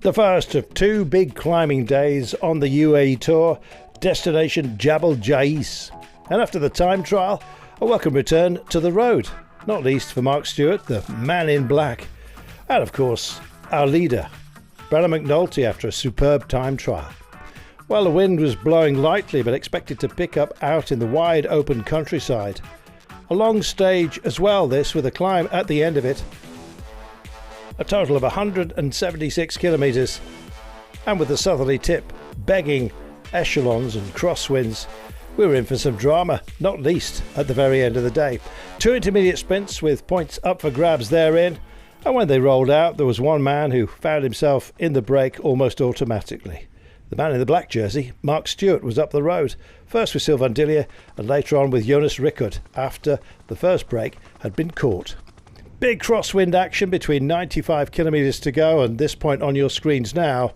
The first of two big climbing days on the UAE Tour, destination Jebel JAIS. And after the time trial, a welcome return to the road, not least for Mark Stewart, the man in black. And of course, our leader, Brennan McNulty, after a superb time trial. Well, the wind was blowing lightly but expected to pick up out in the wide open countryside. A long stage as well, this, with a climb at the end of it. A total of 176 kilometres, and with the southerly tip begging echelons and crosswinds, we were in for some drama, not least at the very end of the day. Two intermediate sprints with points up for grabs therein, and when they rolled out, there was one man who found himself in the break almost automatically. The man in the black jersey, Mark Stewart, was up the road, first with Sylvain Dillier and later on with Jonas Rickert, after the first break had been caught. Big crosswind action between 95 kilometres to go and this point on your screens now.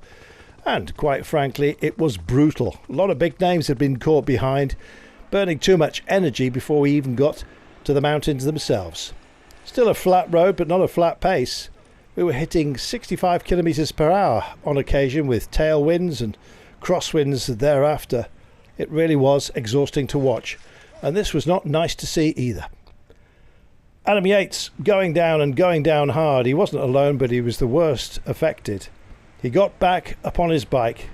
And quite frankly, it was brutal. A lot of big names had been caught behind, burning too much energy before we even got to the mountains themselves. Still a flat road, but not a flat pace. We were hitting 65 kilometres per hour on occasion with tailwinds and crosswinds thereafter. It really was exhausting to watch, and this was not nice to see either. Adam Yates going down and going down hard. He wasn't alone, but he was the worst affected. He got back upon his bike.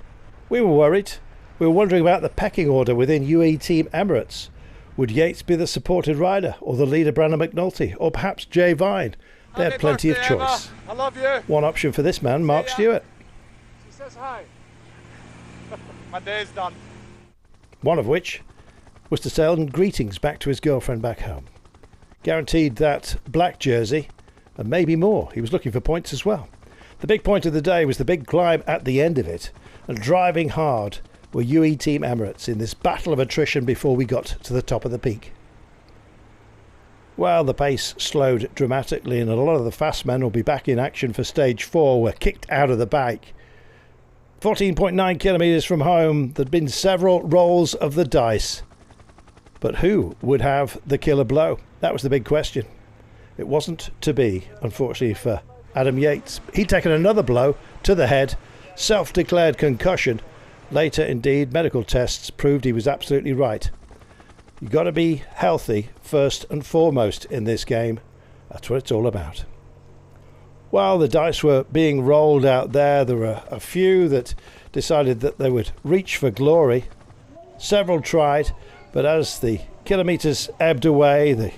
We were worried. We were wondering about the pecking order within UAE Team Emirates. Would Yates be the supported rider, or the leader Brennan McNulty, or perhaps Jay Vine? They had plenty of choice. I love you. One option for this man, Mark Stewart. She says hi. My day's done. One of which was to send greetings back to his girlfriend back home. Guaranteed that black jersey, and maybe more. He was looking for points as well. The big point of the day was the big climb at the end of it, and driving hard were UAE Team Emirates in this battle of attrition before we got to the top of the peak. Well, the pace slowed dramatically, and a lot of the fast men will be back in action for stage 4 were kicked out of the bike. 14.9 kilometres from home, there'd been several rolls of the dice. But who would have the killer blow? That was the big question. It wasn't to be, unfortunately for Adam Yates. He'd taken another blow to the head, self-declared concussion. Later, indeed, medical tests proved he was absolutely right. You've got to be healthy first and foremost in this game. That's what it's all about. While the dice were being rolled out there were a few that decided that they would reach for glory. Several tried, but as the kilometres ebbed away, the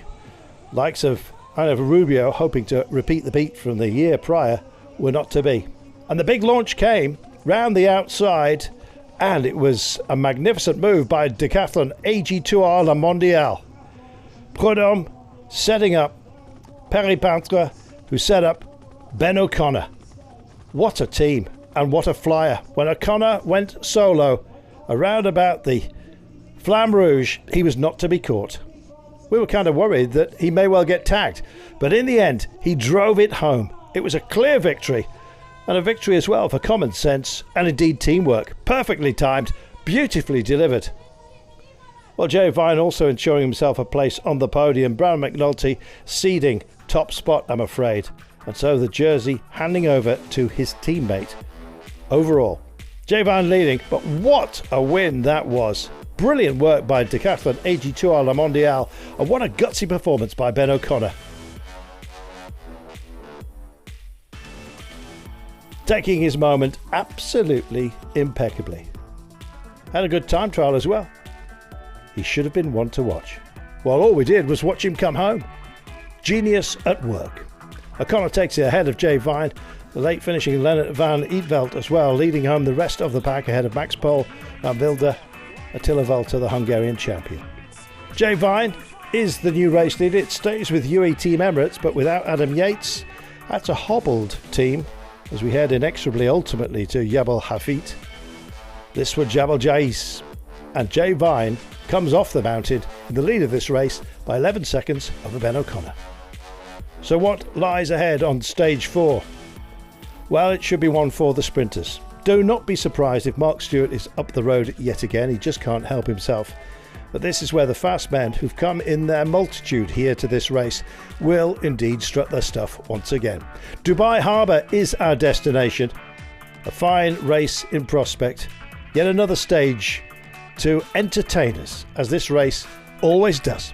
likes of Rubio, hoping to repeat the beat from the year prior, were not to be. And the big launch came round the outside, and it was a magnificent move by decathlon AG2R La Mondiale. Prudhomme setting up Perry Pantre, who set up Ben O'Connor. What a team, and what a flyer. When O'Connor went solo around about the Flamme Rouge, he was not to be caught. We were kind of worried that he may well get tagged, but in the end, he drove it home. It was a clear victory, and a victory as well for common sense and indeed teamwork. Perfectly timed, beautifully delivered. Well, Jay Vine also ensuring himself a place on the podium. Brennan McNulty ceding top spot, I'm afraid. And so the jersey handing over to his teammate. Overall, Jay Vine leading, but what a win that was. Brilliant work by decathlon AG2R La Mondiale, and what a gutsy performance by Ben O'Connor. Taking his moment absolutely impeccably. Had a good time trial as well. He should have been one to watch. Well, all we did was watch him come home. Genius at work. O'Connor takes it ahead of Jay Vine, the late finishing Lennart van Eetvelt as well, leading home the rest of the pack ahead of Max Pol, Van Wilde, Attila Valter, the Hungarian champion. Jay Vine is the new race leader. It stays with UAE Team Emirates, but without Adam Yates, that's a hobbled team as we head inexorably ultimately to Jebel Hafit. This was Jebel JAIS, and Jay Vine comes off the mountain in the lead of this race by 11 seconds over Ben O'Connor. So what lies ahead on stage 4? Well, it should be one for the sprinters. Do not be surprised if Mark Stewart is up the road yet again. He just can't help himself. But this is where the fast men who've come in their multitude here to this race will indeed strut their stuff once again. Dubai Harbour is our destination. A fine race in prospect. Yet another stage to entertain us, as this race always does.